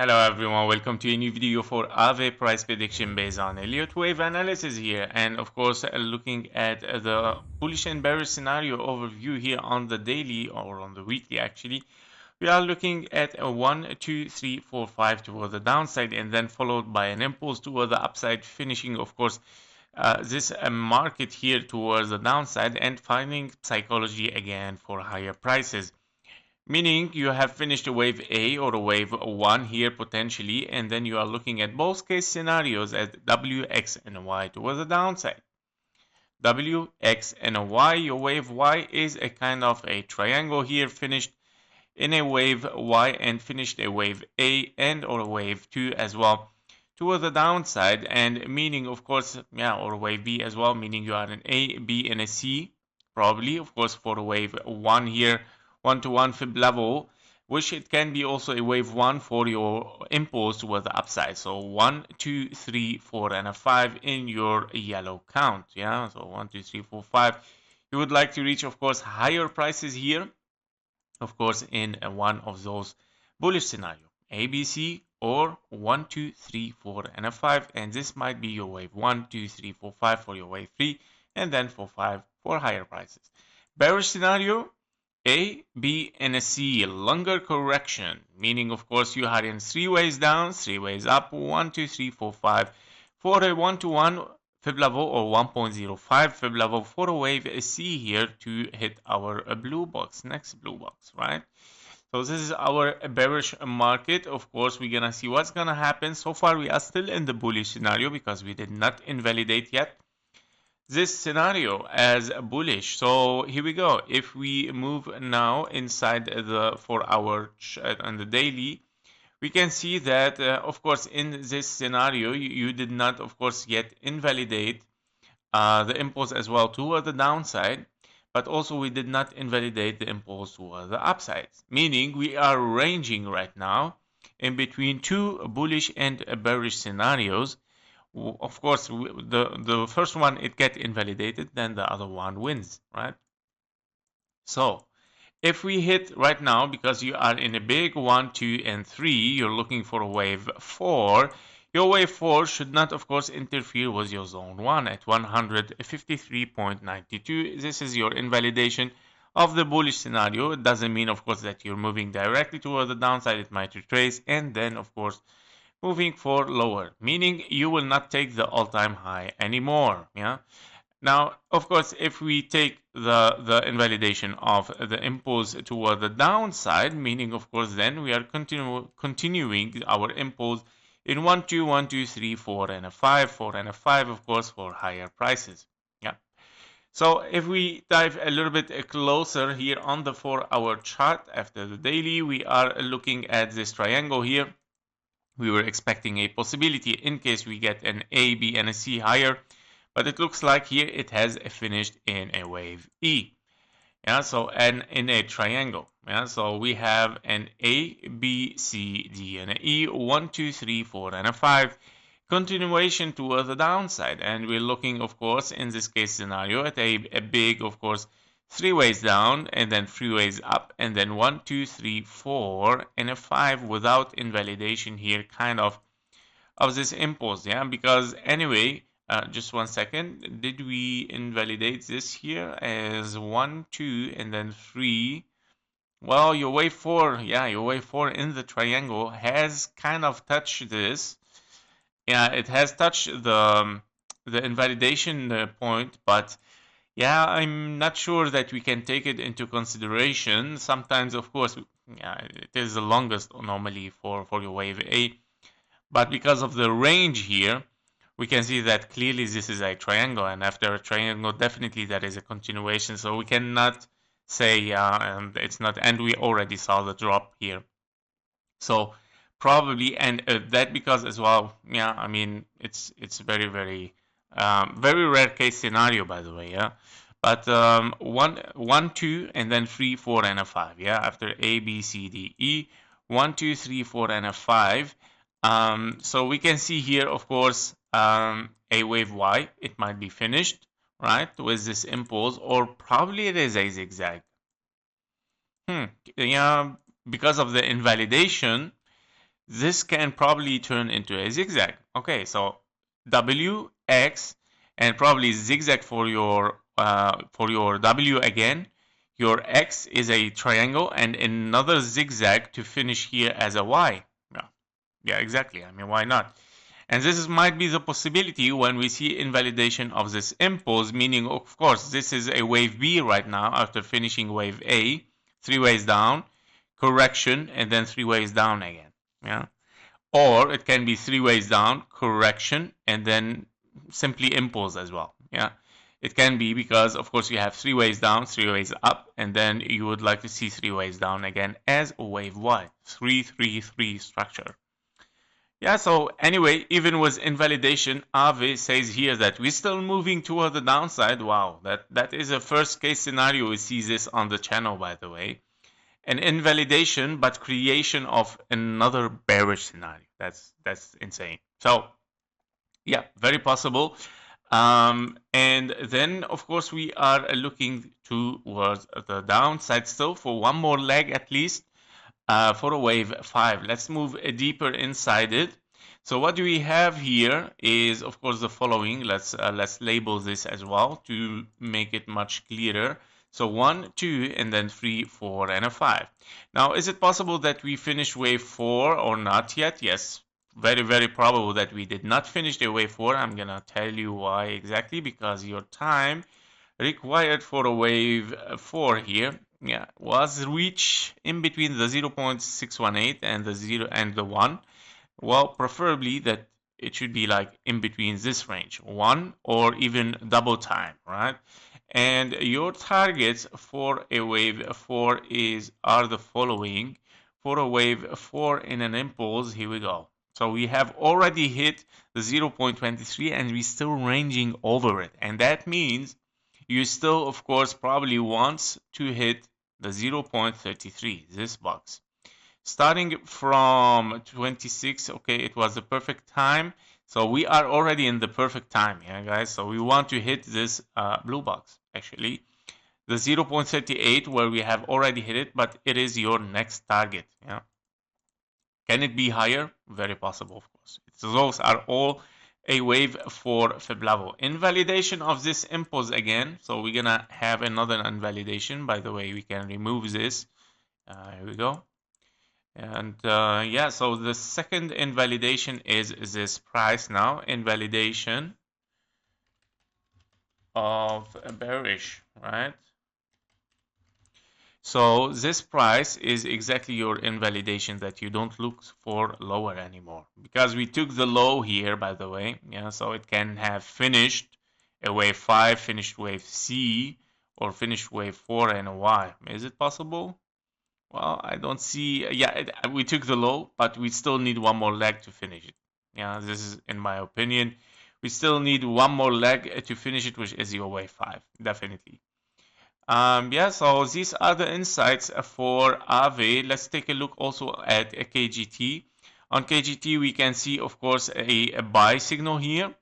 Hello everyone, welcome to a new video for AVE price prediction based on Elliott wave analysis here, and of course looking at the bullish and bearish scenario overview here on the daily or on the weekly actually. We are looking at a 1, 2, 3, 4, 5 toward the downside and then followed by an impulse toward the upside, finishing of course this market here towards the downside and finding psychology again for higher prices. Meaning you have finished a wave A or a wave 1 here potentially, and then you are looking at both case scenarios as W, X, and Y towards the downside. W, X, and Y, your wave Y is a kind of a triangle here, finished in a wave Y and finished a wave A and or a wave 2 as well towards the downside, and meaning of course, or a wave B as well, meaning you are an A, B, and a C, probably of course for a wave 1 here, 1-to-1 fib level, which it can be also a wave 1 for your impulse toward the upside. So 1, 2, 3, 4, and a 5 in your yellow count. Yeah, so 1, 2, 3, 4, 5. You would like to reach, of course, higher prices here, of course, in one of those bullish scenario, ABC or 1, 2, 3, 4, and a 5. And this might be your wave 1, 2, 3, 4, 5 for your wave 3, and then for 5 for higher prices. Bearish scenario, A, B, and a C, longer correction, meaning of course you are in 3 ways down, 3 ways up, 1, 2, 3, 4, 5, for a 1-to-1 fib level or 1.05 fib level for a wave C here to hit our blue box, next blue box, right? So this is our bearish market. Of course, we're gonna see what's gonna happen. So far, we are still in the bullish scenario because we did not invalidate yet this scenario as bullish. So here we go. If we move now inside the 4-hour on the daily, we can see that of course in this scenario you did not of course yet invalidate the impulse as well toward the downside, but also we did not invalidate the impulse toward the upside, meaning we are ranging right now in between two bullish and bearish scenarios. Of course, the first one it get invalidated, then the other one wins, right? So if we hit right now, because you are in a big 1, 2, and 3, you're looking for a wave 4. Your wave 4 should not, of course, interfere with your zone 1 at 153.92. This is your invalidation of the bullish scenario. It doesn't mean, of course, that you're moving directly toward the downside. It might retrace and then, of course, moving for lower, meaning you will not take the all-time high anymore. Yeah. Now, of course, if we take the invalidation of the impulse toward the downside, meaning, of course, then we are continuing our impulse in 1, 2, 1, 2, 3, 4, and a 5, 4, and a 5, of course, for higher prices. Yeah. So if we dive a little bit closer here on the 4-hour chart after the daily, we are looking at this triangle here. We were expecting a possibility in case we get an A, B, and a C higher, but it looks like here it has finished in a wave E. Yeah, so and in a triangle. Yeah, so we have an A, B, C, D, and an E, 1, 2, 3, 4, and a 5. Continuation toward the downside, and we're looking, of course, in this case scenario at a big, of course, 3 ways down and then 3 ways up and then 1, 2, 3, 4 and a 5 without invalidation here kind of this impulse. Yeah, because anyway, just 1 second, did we invalidate this here as 1, 2 and then 3? Well, your wave 4, yeah, your wave 4 in the triangle has kind of touched this. Yeah, it has touched the invalidation point, but yeah, I'm not sure that we can take it into consideration. Sometimes, of course, yeah, it is the longest normally for your wave A. But because of the range here, we can see that clearly this is a triangle. And after a triangle, definitely there is a continuation. So we cannot say, yeah, it's not. And we already saw the drop here. So probably, and that because as well, yeah, I mean, it's very, very, very rare case scenario, by the way, yeah. But 1, 2, and then 3, 4, and a 5. Yeah, after A, B, C, D, E, 1, 2, 3, 4, and a 5. So we can see here, of course, a wave Y. It might be finished, right, with this impulse, or probably it is a zigzag. Yeah, because of the invalidation, this can probably turn into a zigzag. Okay, so W, X, and probably zigzag for your W again. Your X is a triangle and another zigzag to finish here as a Y. Yeah, exactly. I mean, why not? And might be the possibility when we see invalidation of this impulse, meaning, of course, this is a wave B right now after finishing wave A, 3 ways down, correction, and then 3 ways down again. Yeah. Or it can be 3 ways down, correction, and then simply impulse as well. Yeah. It can be because, of course, you have 3 ways down, 3 ways up, and then you would like to see 3 ways down again as a wave Y, 3-3-3 structure. Yeah, so anyway, even with invalidation, AAVE says here that we're still moving toward the downside. Wow, that is a first case scenario. We see this on the channel, by the way. An invalidation, but creation of another bearish scenario. That's insane. So yeah, very possible. And then, of course, we are looking towards the downside still for one more leg at least. For a wave 5. Let's move deeper inside it. So what do we have here is, of course, the following. Let's label this as well to make it much clearer. So 1, 2, and then 3, 4, and a 5. Now, is it possible that we finish wave 4 or not yet? Yes, very, very probable that we did not finish the wave 4. I'm going to tell you why exactly, because your time required for a wave 4 here was reached in between the 0.618 and the 1. Well, preferably that it should be like in between this range, 1 or even double time, right? And your targets for a wave 4 are the following. For a wave 4 in an impulse, here we go. So we have already hit the 0.23 and we're still ranging over it. And that means you still, of course, probably want to hit the 0.33, this box. Starting from 26, okay, it was the perfect time. So we are already in the perfect time, yeah, guys. So we want to hit this blue box, actually. The 0.38 where we have already hit it, but it is your next target, yeah. Can it be higher? Very possible, of course. Those are all a wave for Feblavo. Invalidation of this impulse again. So we're gonna have another invalidation. By the way, we can remove this. Here we go. And yeah, so the second invalidation is this price now. Invalidation of bearish, right? So this price is exactly your invalidation that you don't look for lower anymore, because we took the low here, by the way. Yeah, so it can have finished a wave 5, finished wave C, or finished wave 4 and a Y. Is it possible? Well, I don't see. Yeah, we took the low, but we still need one more leg to finish it. Yeah, this is in my opinion. We still need one more leg to finish it, which is your wave 5, definitely. Yeah, so these are the insights for AAVE. Let's take a look also at a KGT. On KGT, we can see, of course, a buy signal here.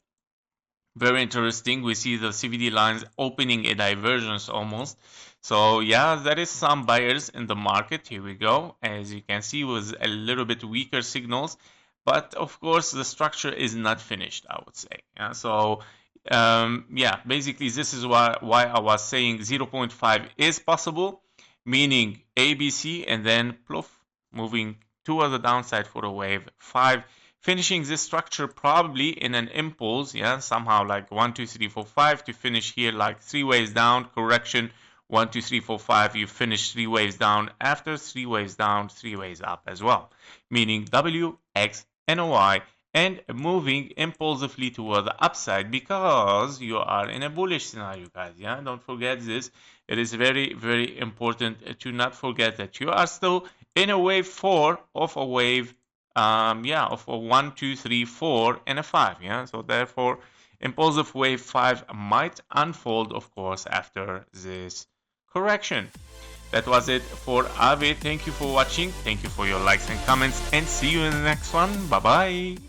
Very interesting. We see the CVD lines opening a divergence almost. So yeah, there is some buyers in the market. Here we go. As you can see, with a little bit weaker signals. But of course, the structure is not finished, I would say. Yeah, so yeah, basically this is why I was saying 0.5 is possible, meaning ABC and then ploof, moving toward the downside for a wave 5, finishing this structure probably in an impulse, yeah, somehow like 1, 2, 3, 4, 5 to finish here like 3 waves down, correction, 1, 2, 3, 4, 5, you finish 3 waves down, after 3 waves down, 3 waves up as well, meaning W, X, and a Y, and moving impulsively toward the upside because you are in a bullish scenario, guys. Yeah, don't forget this. It is very, very important to not forget that you are still in a wave 4 of a wave, yeah, of a 1, 2, 3, 4, and a 5. Yeah, so therefore, impulsive wave 5 might unfold, of course, after this correction. That was it for AAVE. Thank you for watching. Thank you for your likes and comments, and see you in the next one. Bye bye.